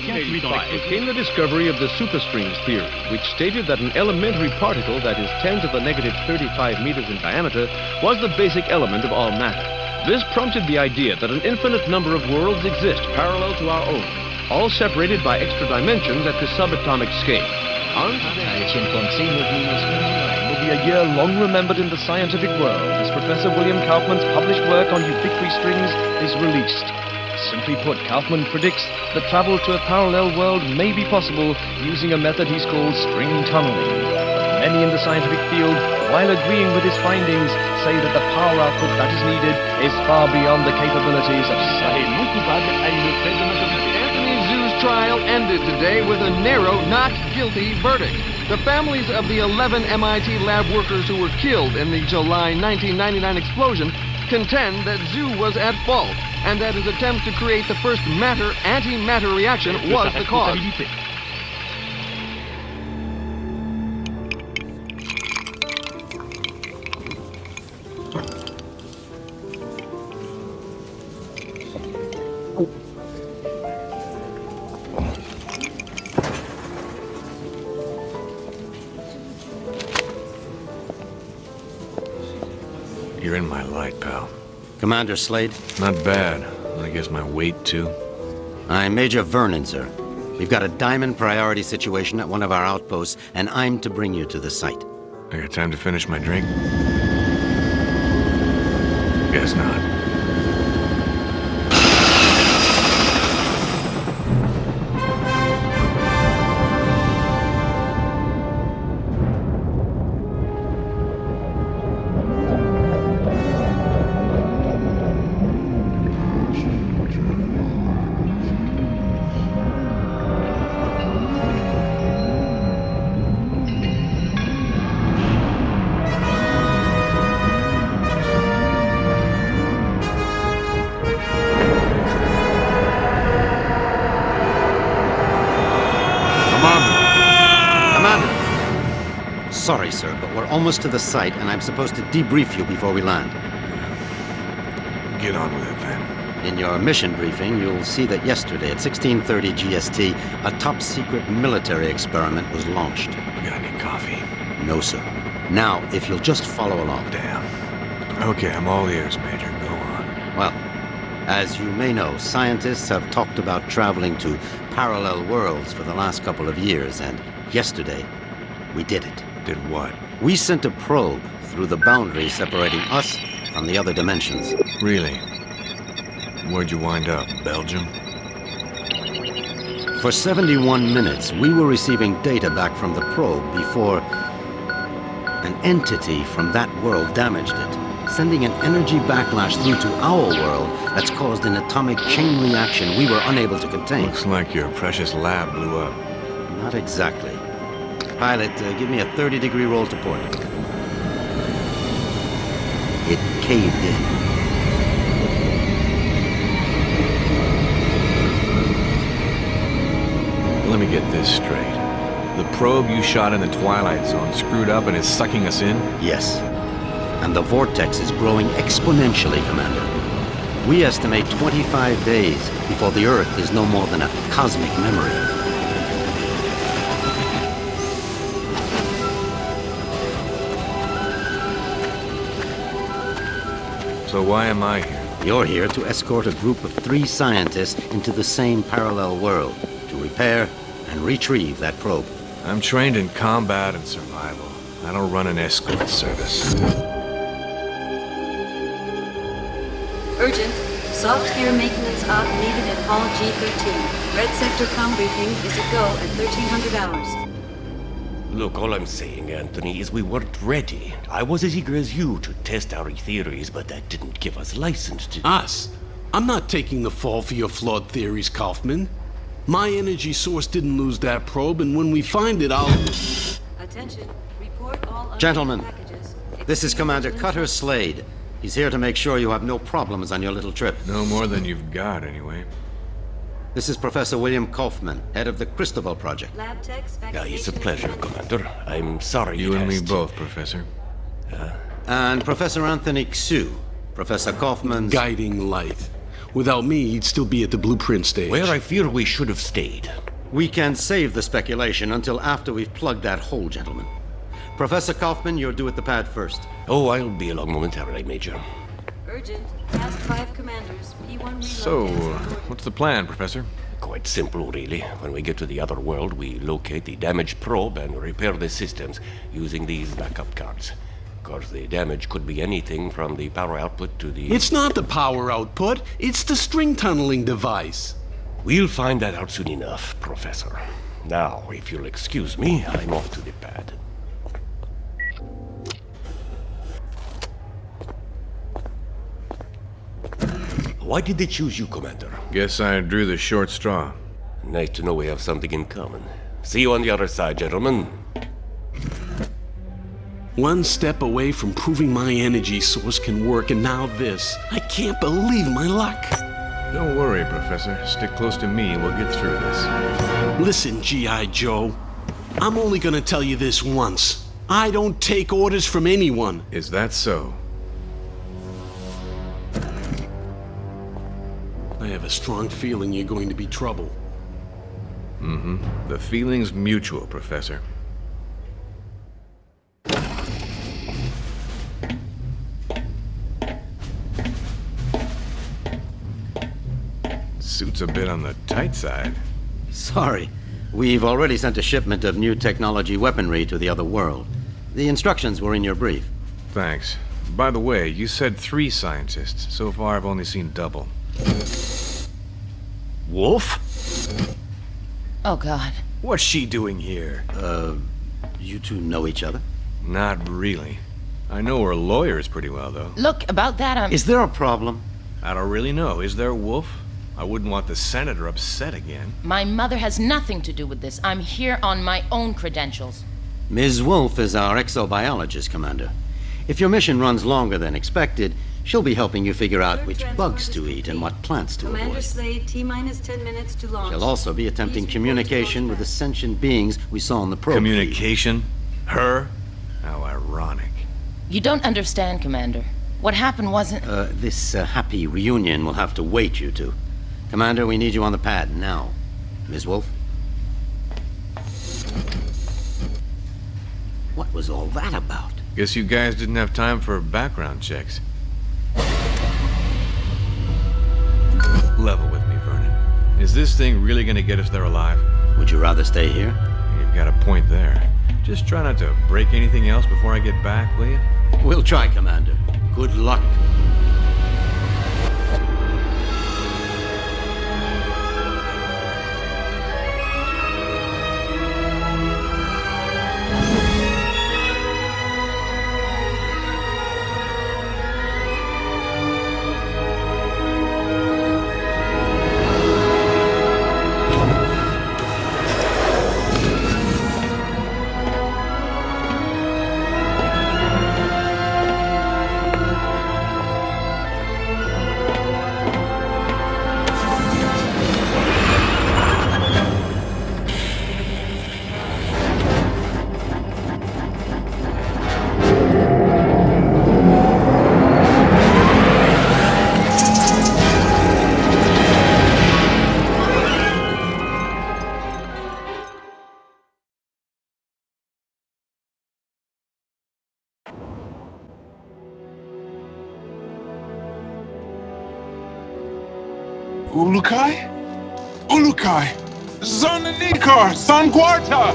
1985 came the discovery of the superstrings theory, which stated that an elementary particle that is 10 to the negative 35 meters in diameter was the basic element of all matter. This prompted the idea that an infinite number of worlds exist parallel to our own, all separated by extra dimensions at the subatomic scale. Will be a year long remembered in the scientific world as Professor William Kaufman's published work on ubiquitary strings is released. Simply put, Kaufman predicts that travel to a parallel world may be possible using a method he's called string tunneling. But many in the scientific field, while agreeing with his findings, say that the power output that is needed is far beyond the capabilities of science. Anthony Zhu's trial ended today with a narrow not guilty verdict. The families of the 11 MIT lab workers who were killed in the July 1999 explosion contend that Zhu was at fault and that his attempt to create the first matter-antimatter reaction was the cause. You're in my light, pal. Commander Slade? Not bad. I guess my weight, too. I'm Major Vernon, sir. We've got a diamond priority situation at one of our outposts, and I'm to bring you to the site. I got time to finish my drink? Guess not. Sorry, sir, but we're almost to the site, and I'm supposed to debrief you before we land. Get on with it, then. In your mission briefing, you'll see that yesterday at 16:30 GST, a top-secret military experiment was launched. You got any coffee? No, sir. Now, if you'll just follow along. Damn. Okay, I'm all ears, Major. Go on. Well, as you may know, scientists have talked about traveling to parallel worlds for the last couple of years, and yesterday, we did it. Did what? We sent a probe through the boundary separating us from the other dimensions. Really? Where'd you wind up? Belgium? For 71 minutes, we were receiving data back from the probe before an entity from that world damaged it, sending an energy backlash through to our world that's caused an atomic chain reaction we were unable to contain. Looks like your precious lab blew up. Not exactly. Pilot, give me a 30-degree roll to port. It caved in. Let me get this straight. The probe you shot in the Twilight Zone screwed up and is sucking us in? Yes. And the vortex is growing exponentially, Commander. We estimate 25 days before the Earth is no more than a cosmic memory. So why am I here? You're here to escort a group of 3 scientists into the same parallel world to repair and retrieve that probe. I'm trained in combat and survival. I don't run an escort service. Urgent. Soft gear maintenance op needed at Hall G13. Red Sector comm briefing is a go at 1300 hours. Look, all I'm saying, Anthony, is we weren't ready. I was as eager as you to test our theories, but that didn't give us license to... Us? I'm not taking the fall for your flawed theories, Kaufman. My energy source didn't lose that probe, and when we find it, I'll... Attention. Report all Gentlemen, packages. this is Commander Cutter Slade. He's here to make sure you have no problems on your little trip. No more than you've got, anyway. This is Professor William Kaufman, head of the Cristobal Project. Lab techs, It's a pleasure, Commander. I'm sorry You it and me has to- both, Professor. And Professor Anthony Xu, Professor Kaufman's... Guiding light. Without me, he'd still be at the blueprint stage. Where I fear we should have stayed. We can save the speculation until after we've plugged that hole, gentlemen. Professor Kaufman, you're due at the pad first. Oh, I'll be along momentarily, Major. Urgent. Past 5 commanders. P1 reload. So, what's the plan, Professor? Quite simple, really. When we get to the other world, we locate the damaged probe and repair the systems using these backup cards. Of course, the damage could be anything from the power output to the... It's not the power output, it's the string tunneling device. We'll find that out soon enough, Professor. Now, if you'll excuse me, I'm off to the pad. Why did they choose you, Commander? Guess I drew the short straw. Nice to know we have something in common. See you on the other side, gentlemen. One step away from proving my energy source can work, and now this. I can't believe my luck. Don't worry, Professor. Stick close to me and we'll get through this. Listen, G.I. Joe. I'm only gonna tell you this once. I don't take orders from anyone. Is that so? I have a strong feeling you're going to be trouble. Mm-hmm. The feeling's mutual, Professor. Suit's a bit on the tight side. Sorry. We've already sent a shipment of new technology weaponry to the other world. The instructions were in your brief. Thanks. By the way, you said 3 scientists. So far, I've only seen double. Wolf? Oh, God. What's she doing here? You two know each other? Not really. I know her lawyers pretty well, though. Look, about that, Is there a problem? I don't really know. Is there, Wolf? I wouldn't want the Senator upset again. My mother has nothing to do with this. I'm here on my own credentials. Ms. Wolf is our exobiologist, Commander. If your mission runs longer than expected, she'll be helping you figure out which bugs to eat and what plants to Commander avoid. Slade, T-minus 10 minutes to launch. She'll also be attempting communication with the sentient beings we saw on the probe. Communication? Her? How ironic. You don't understand, Commander. What happened wasn't... This happy reunion will have to wait, you two. Commander, we need you on the pad now. Ms. Wolf? What was all that about? Guess you guys didn't have time for background checks. Level with me, Vernon. Is this thing really gonna get us there alive? Would you rather stay here? You've got a point there. Just try not to break anything else before I get back, will you? We'll try, Commander. Good luck. Ulukai? Ulukai! Zonanikar! Sanguarta!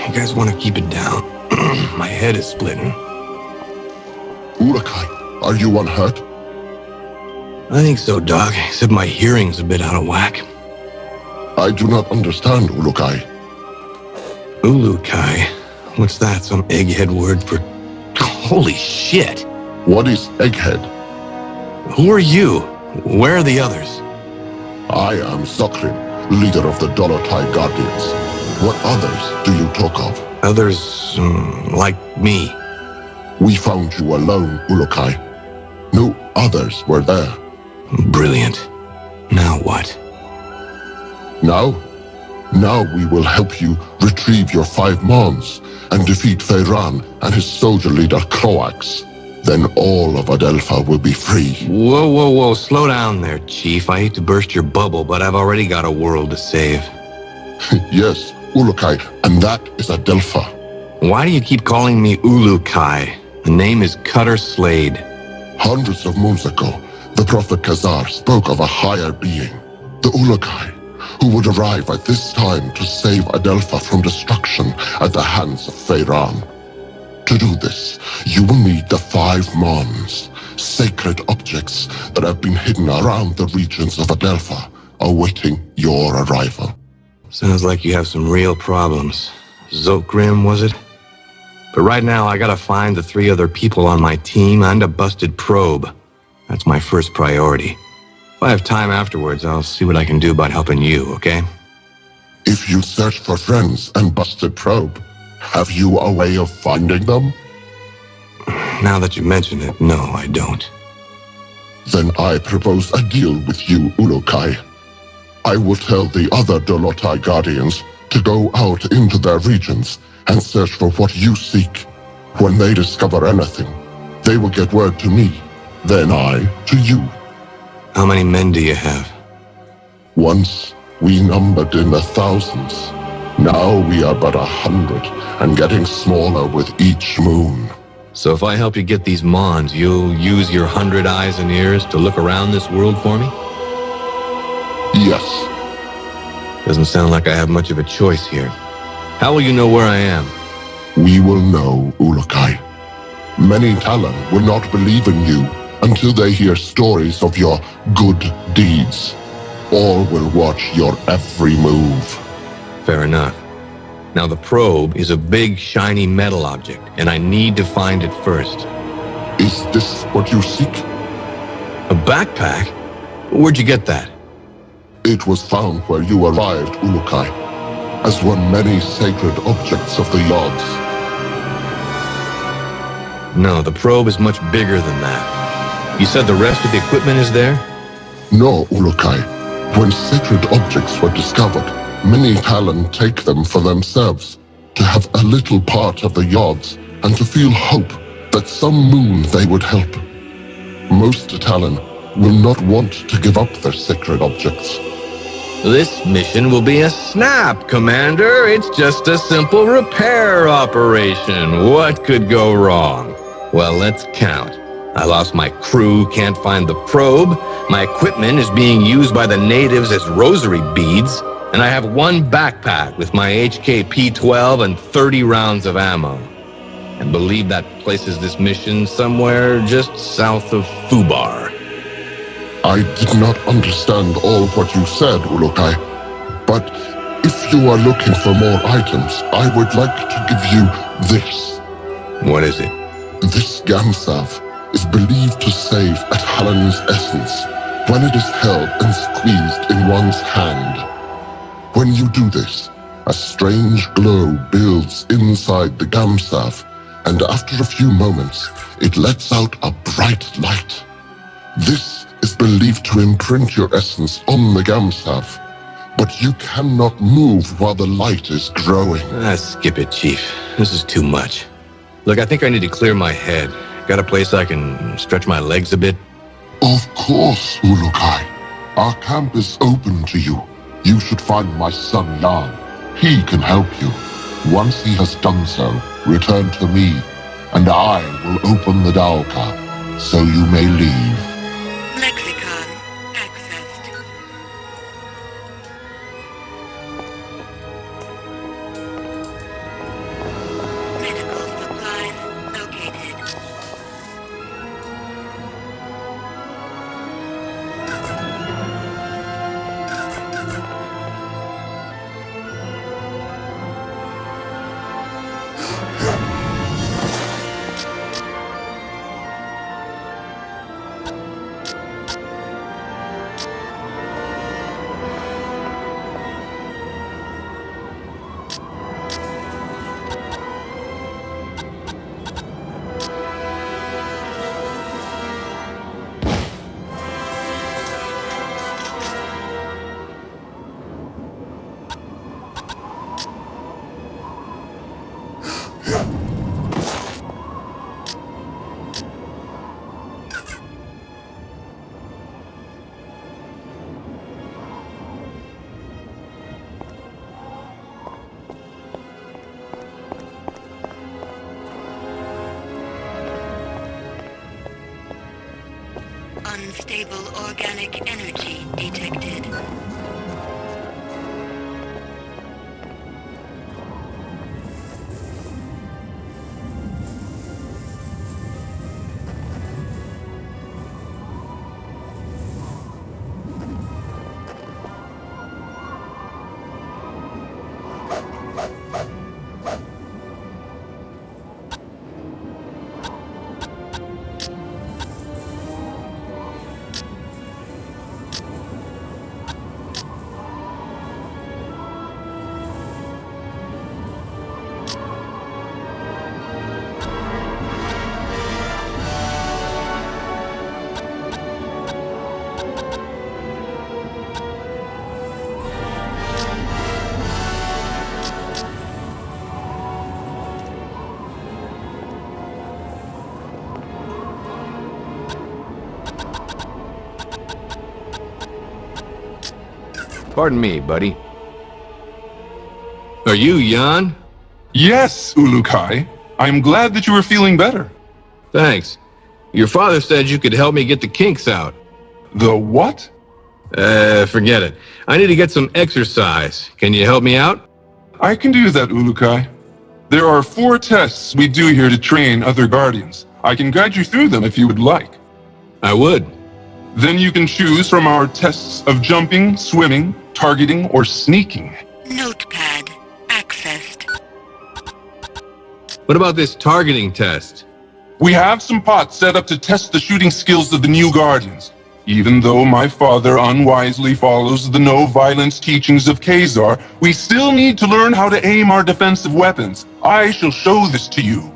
You guys want to keep it down. My head is splitting. Ulukai, are you unhurt? I think so, Doc, except my hearing's a bit out of whack. I do not understand, Ulukai. Ulukai? What's that, some egghead word for... Holy shit! What is egghead? Who are you? Where are the others? I am Zokrin, leader of the Dolotai Guardians. What others do you talk of? Others, like me. We found you alone, Ulukai. No others were there. Brilliant. Now what? Now we will help you retrieve your 5 Mons and defeat Feyran and his soldier leader Croax. then all of Adelpha will be free. Whoa, whoa, whoa. Slow down there, Chief. I hate to burst your bubble, but I've already got a world to save. Yes, Ulukai, and that is Adelpha. Why do you keep calling me Ulukai? The name is Cutter Slade. Hundreds of moons ago, the Prophet Khazar spoke of a higher being, the Ulukai, who would arrive at this time to save Adelpha from destruction at the hands of Feyran. To do this, you will need the 5 Mons, sacred objects that have been hidden around the regions of Adelpha, awaiting your arrival. Sounds like you have some real problems. Zokgrim, was it? But right now, I gotta find the 3 other people on my team and a busted probe. That's my first priority. If I have time afterwards, I'll see what I can do about helping you, okay? If you search for friends and busted probe, have you a way of finding them? Now that you mention it, no, I don't. Then I propose a deal with you, Ulukai. I will tell the other Dolotai Guardians to go out into their regions and search for what you seek. When they discover anything, they will get word to me, then I to you. How many men do you have? Once, we numbered in the thousands. Now we are but 100, and getting smaller with each moon. So if I help you get these Mons, you'll use your 100 eyes and ears to look around this world for me? Yes. Doesn't sound like I have much of a choice here. How will you know where I am? We will know, Ulukai. Many Talon will not believe in you until they hear stories of your good deeds. All will watch your every move. Fair enough. Now the probe is a big, shiny metal object, and I need to find it first. Is this what you seek? A backpack? Where'd you get that? It was found where you arrived, Ulukai, as were many sacred objects of the Yods. No, the probe is much bigger than that. You said the rest of the equipment is there? No, Ulukai. When sacred objects were discovered, many Talon take them for themselves, to have a little part of the Yods, and to feel hope that some moon they would help. Most Talon will not want to give up their sacred objects. This mission will be a snap, Commander. It's just a simple repair operation. What could go wrong? Well, let's count. I lost my crew, can't find the probe. My equipment is being used by the natives as rosary beads. And I have 1 backpack with my HK-P12 and 30 rounds of ammo. And believe that places this mission somewhere just south of Fubar. I did not understand all what you said, Ulukai, but if you are looking for more items, I would like to give you this. What is it? This Gamsav is believed to save a Talon's essence when it is held and squeezed in one's hand. When you do this, a strange glow builds inside the Gamsav, and after a few moments, it lets out a bright light. This is believed to imprint your essence on the Gamsav, but you cannot move while the light is growing. Skip it, Chief. This is too much. Look, I think I need to clear my head. Got a place I can stretch my legs a bit? Of course, Ulukai. Our camp is open to you. You should find my son Jan. He can help you. Once he has done so, return to me, and I will open the Daoka, so you may leave. Lexicon accessed. Medical supplies located. Unstable organic energy detected. Pardon me, buddy. Are you Jan? Yes, Ulukai. I'm glad that you are feeling better. Thanks. Your father said you could help me get the kinks out. The what? Forget it. I need to get some exercise. Can you help me out? I can do that, Ulukai. There are 4 tests we do here to train other Guardians. I can guide you through them if you would like. I would. Then you can choose from our tests of jumping, swimming, targeting, or sneaking. Notepad accessed. What about this targeting test? We have some pots set up to test the shooting skills of the new Guardians. Even though my father unwisely follows the no-violence teachings of Khazar, we still need to learn how to aim our defensive weapons. I shall show this to you.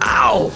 Ow!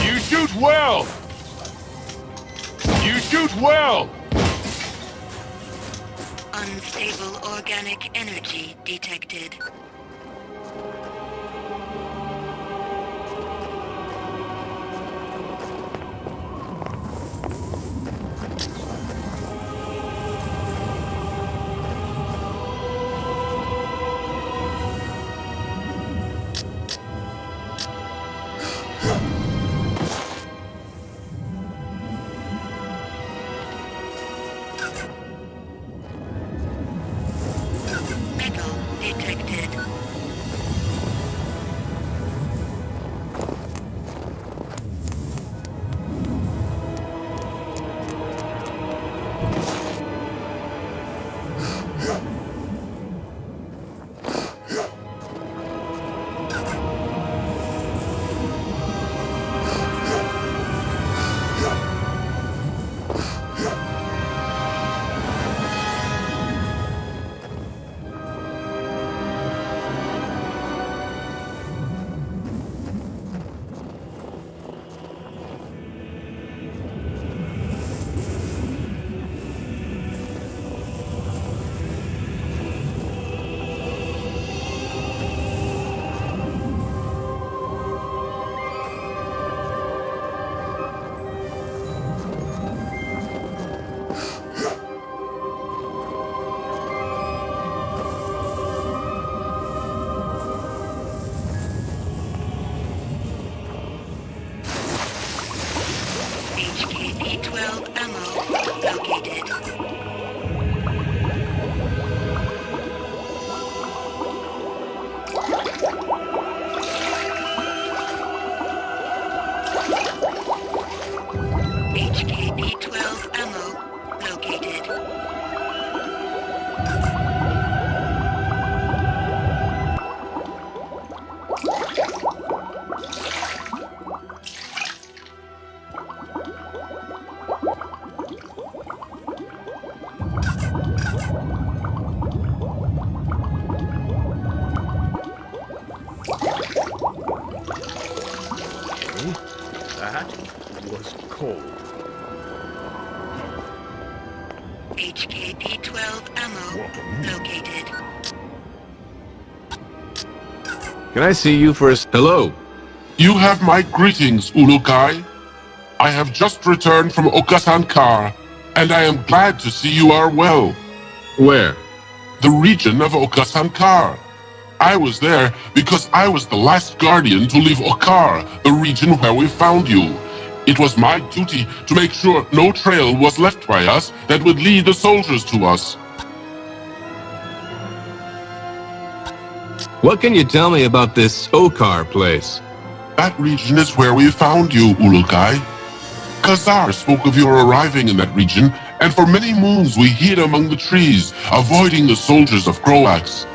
You shoot well! You shoot well! Unstable organic energy detected. Metal detected. HKP-12 ammo located. HKP-12 ammo located. That was cold. HKP-12 ammo located. Can I see you for a... Hello. You have my greetings, Ulukai. I have just returned from Okasankar, and I am glad to see you are well. Where? The region of Okasankar. I was there because I was the last guardian to leave Okar, the region where we found you. It was my duty to make sure no trail was left by us that would lead the soldiers to us. What can you tell me about this Okar place? That region is where we found you, Ulukai. Khazar spoke of your arriving in that region, and for many moons we hid among the trees, avoiding the soldiers of Croax.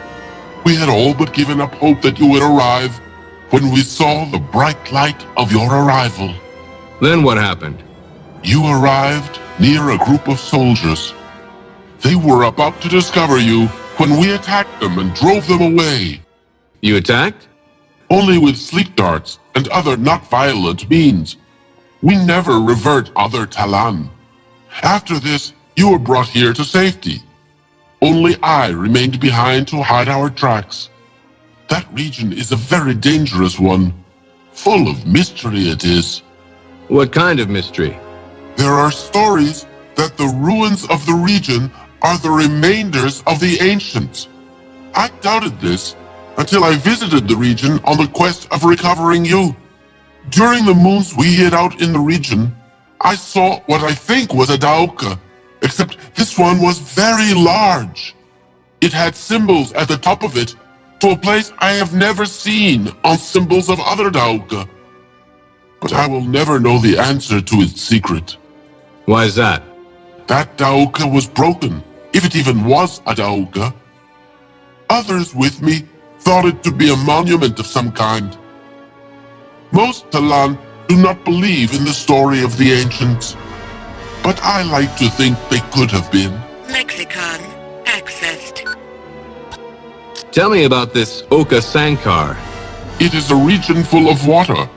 We had all but given up hope that you would arrive when we saw the bright light of your arrival. Then what happened? You arrived near a group of soldiers. They were about to discover you when we attacked them and drove them away. You attacked? Only with sleep darts and other not violent means. We never revert other Talan. After this, you were brought here to safety. Only I remained behind to hide our tracks. That region is a very dangerous one. Full of mystery it is. What kind of mystery? There are stories that the ruins of the region are the remainders of the ancients. I doubted this until I visited the region on the quest of recovering you. During the moons we hid out in the region, I saw what I think was a Dauka, except this one was very large. It had symbols at the top of it to a place I have never seen on symbols of other Dauka. But I will never know the answer to its secret. Why is that? That Dauka was broken, if it even was a Dauka. Others with me thought it to be a monument of some kind. Most Talan do not believe in the story of the ancients, but I like to think they could have been. Lexicon accessed. Tell me about this Okasankar. It is a region full of water.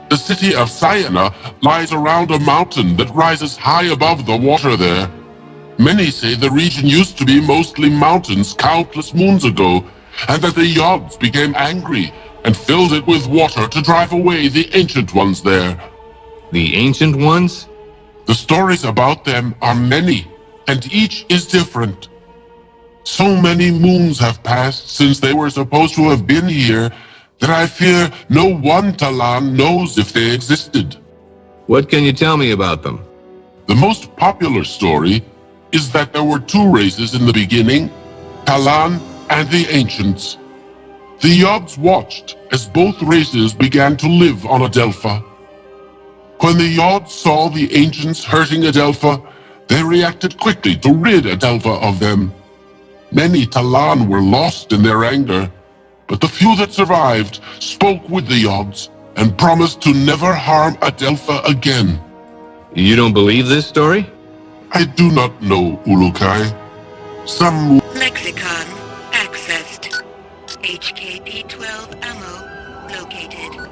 The city of Sayana lies around a mountain that rises high above the water there. Many say the region used to be mostly mountains countless moons ago, and that the Yods became angry and filled it with water to drive away the ancient ones there. The ancient ones? The stories about them are many, and each is different. So many moons have passed since they were supposed to have been here that I fear no one Talan knows if they existed. What can you tell me about them? The most popular story is that there were two races in the beginning, Talan and the Ancients. The Yods watched as both races began to live on Adelpha. When the Yods saw the Ancients hurting Adelpha, they reacted quickly to rid Adelpha of them. Many Talan were lost in their anger, but the few that survived spoke with the Yods and promised to never harm Adelpha again. You don't believe this story? I do not know, Ulukai. Some... Lexicon accessed. HKP-12 ammo located.